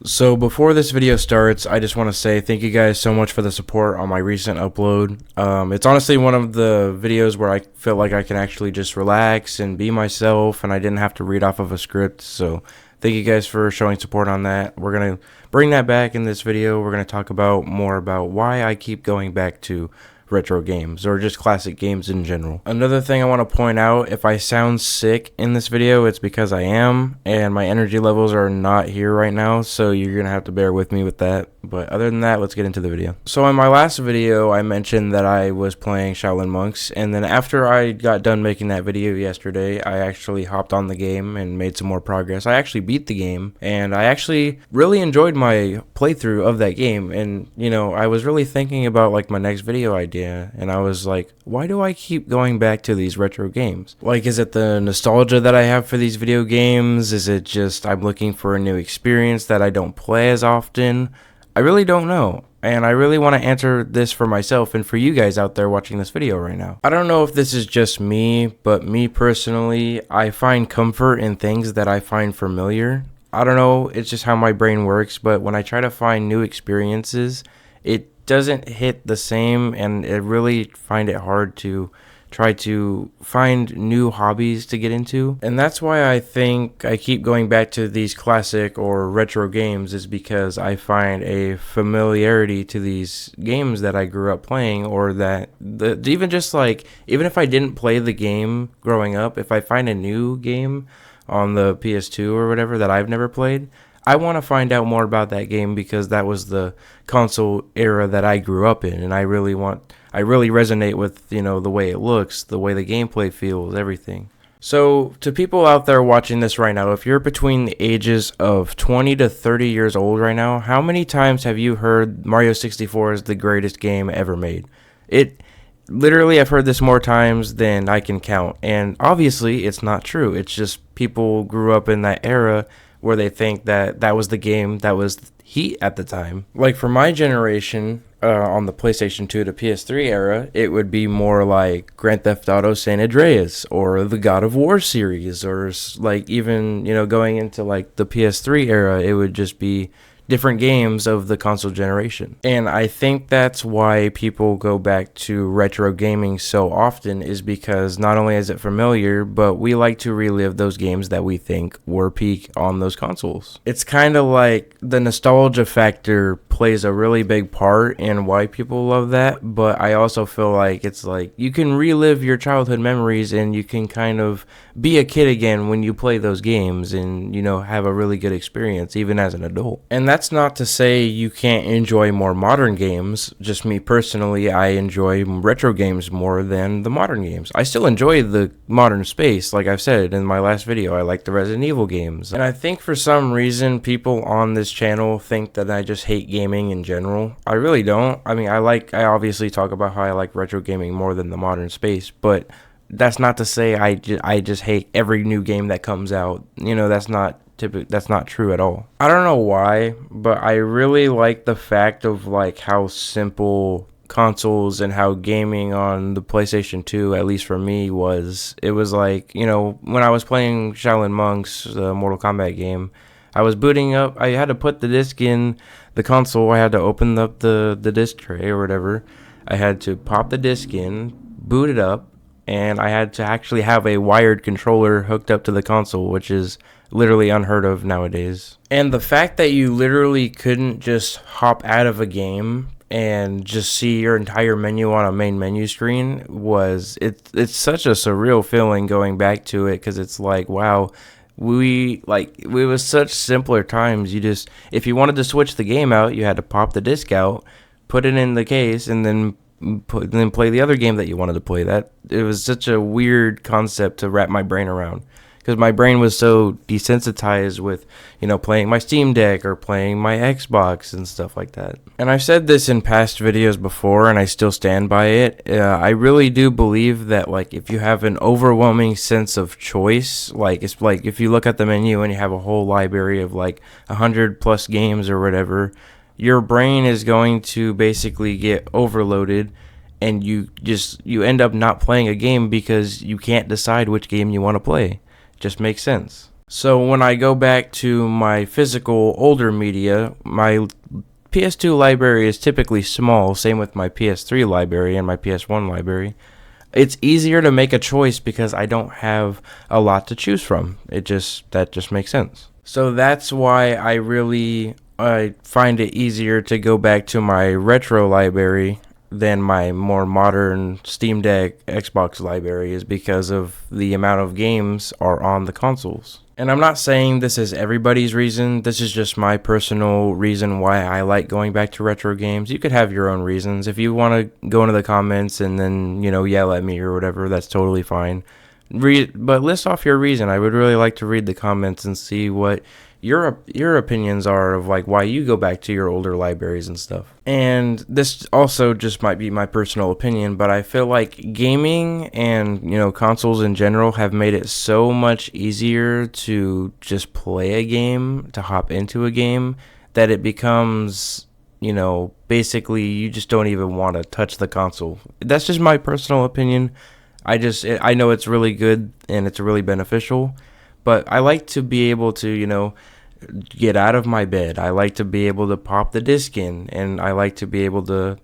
So before this video starts, I just want to say thank you guys so much for the support on my recent upload. It's honestly one of the videos where I feel like I can actually just relax and be myself, and I didn't have to read off of a script. So thank you guys for showing support on that. We're going to bring that back in this video. We're going to talk about more about why I keep going back to retro games or just classic games in general. Another thing I want to point out, if I sound sick in this video, it's because I am, and my energy levels are not here right now, so you're gonna have to bear with me with that. But other than that, let's get into the video. So in my last video, I mentioned that I was playing Shaolin Monks, and then after I got done making that video yesterday, I actually hopped on the game and made some more progress. I actually beat the game, and I actually really enjoyed my playthrough of that game. And you know, I was really thinking about like my next video idea, and I was like, why do I keep going back to these retro games? Like, is it the nostalgia that I have for these video games? Is it just I'm looking for a new experience that I don't play as often? I really don't know, and I really want to answer this for myself and for you guys out there watching this video right now. I don't know if this is just me, but me personally, I find comfort in things that I find familiar. I don't know, it's just how my brain works, but when I try to find new experiences, it doesn't hit the same, and I really find it hard to try to find new hobbies to get into. And that's why I think I keep going back to these classic or retro games, is because I find a familiarity to these games that I grew up playing, or that even just like, even if I didn't play the game growing up, if I find a new game on the PS2 or whatever that I've never played, I want to find out more about that game because that was the console era that I grew up in, and I really resonate with, you know, the way it looks, the way the gameplay feels, everything. So to people out there watching this right now, if you're between the ages of 20 to 30 years old right now, how many times have you heard Mario 64 is the greatest game ever made? Literally, I've heard this more times than I can count, and obviously it's not true. It's just people grew up in that era where they think that that was the game that was heat at the time. Like for my generation, on the PlayStation 2 to PS3 era, it would be more like Grand Theft Auto San Andreas or the God of War series, or like even, you know, going into like the PS3 era, it would just be different games of the console generation. And I think that's why people go back to retro gaming so often, is because not only is it familiar, but we like to relive those games that we think were peak on those consoles. It's kind of like the nostalgia factor plays a really big part in why people love that, but I also feel like it's like you can relive your childhood memories and you can kind of be a kid again when you play those games and, you know, have a really good experience even as an adult. And that's not to say you can't enjoy more modern games. Just me personally, I enjoy retro games more than the modern games. I still enjoy the modern space, like I've said in my last video. I like the Resident Evil games. And I think for some reason people on this channel think that I just hate gaming in general. I really don't. I mean, I obviously talk about how I like retro gaming more than the modern space, but that's not to say I just hate every new game that comes out. You know, that's not true at all. I don't know why, but I really like the fact of like how simple consoles and how gaming on the PlayStation 2, at least for me, was. It was like, you know, when I was playing Shaolin Monks, the Mortal Kombat game, I was booting up, I had to put the disc in the console, I had to open up the disc tray or whatever, I had to pop the disc in, boot it up, and I had to actually have a wired controller hooked up to the console, which is literally unheard of nowadays. And the fact that you literally couldn't just hop out of a game and just see your entire menu on a main menu screen it's such a surreal feeling going back to it, because it's like, wow, it was such simpler times. If you wanted to switch the game out, you had to pop the disc out, put it in the case, and then play the other game that you wanted to play. That it was such a weird concept to wrap my brain around, because my brain was so desensitized with, you know, playing my Steam Deck or playing my Xbox and stuff like that. And I've said this in past videos before, and I still stand by it. I really do believe that, like, if you have an overwhelming sense of choice, like, it's like if you look at the menu and you have a whole library of like 100+ games or whatever, your brain is going to basically get overloaded, and you end up not playing a game because you can't decide which game you want to play. Just makes sense. So when I go back to my physical older media, my PS2 library is typically small, same with my PS3 library and my PS1 library. It's easier to make a choice because I don't have a lot to choose from. That just makes sense. So that's why I find it easier to go back to my retro library than my more modern Steam Deck Xbox library, is because of the amount of games are on the consoles. And I'm not saying this is everybody's reason. This is just my personal reason why I like going back to retro games. You could have your own reasons. If you want to go into the comments and then, yell at me or whatever, that's totally fine. But list off your reason. I would really like to read the comments and see what your opinions are of like why you go back to your older libraries and stuff. And this also just might be my personal opinion, but I feel like gaming and consoles in general have made it so much easier to just play a game, to hop into a game, that it becomes basically you just don't even want to touch the console. That's just my personal opinion. I know it's really good and it's really beneficial, but I like to be able to, get out of my bed. I like to be able to pop the disc in, and I like to be able to,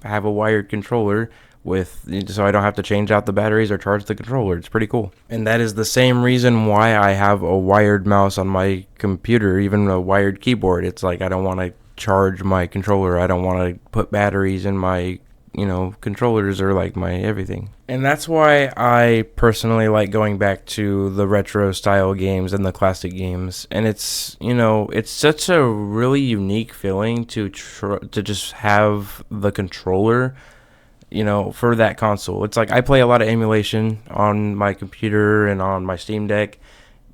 have a wired controller so I don't have to change out the batteries or charge the controller. It's pretty cool. And that is the same reason why I have a wired mouse on my computer, even a wired keyboard. It's like I don't want to charge my controller. I don't want to put batteries in my controllers or like my everything. And that's why I personally like going back to the retro style games and the classic games. And it's such a really unique feeling to just have the controller, for that console. It's like I play a lot of emulation on my computer and on my Steam Deck.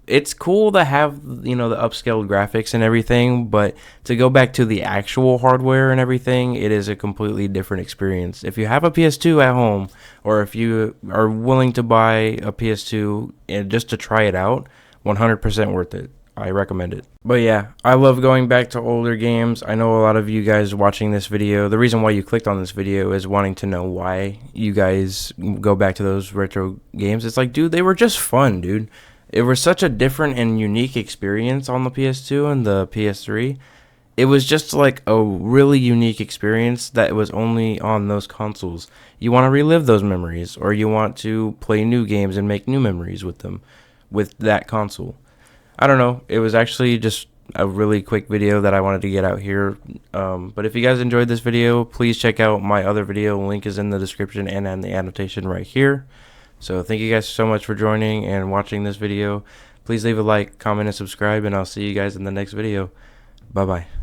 It's cool to have the upscaled graphics and everything, but to go back to the actual hardware and everything, it is a completely different experience. If you have a PS2 at home, or if you are willing to buy a PS2 and just to try it out, 100% worth it. I recommend it. But yeah, I love going back to older games. I know a lot of you guys watching this video, the reason why you clicked on this video is wanting to know why you guys go back to those retro games. It's like, dude, they were just fun, dude. It was such a different and unique experience on the PS2 and the PS3. It was just like a really unique experience that was only on those consoles. You want to relive those memories, or you want to play new games and make new memories with them, with that console. I don't know. It was actually just a really quick video that I wanted to get out here. But if you guys enjoyed this video, please check out my other video. Link is in the description and in the annotation right here. So thank you guys so much for joining and watching this video. Please leave a like, comment, and subscribe, and I'll see you guys in the next video. Bye-bye.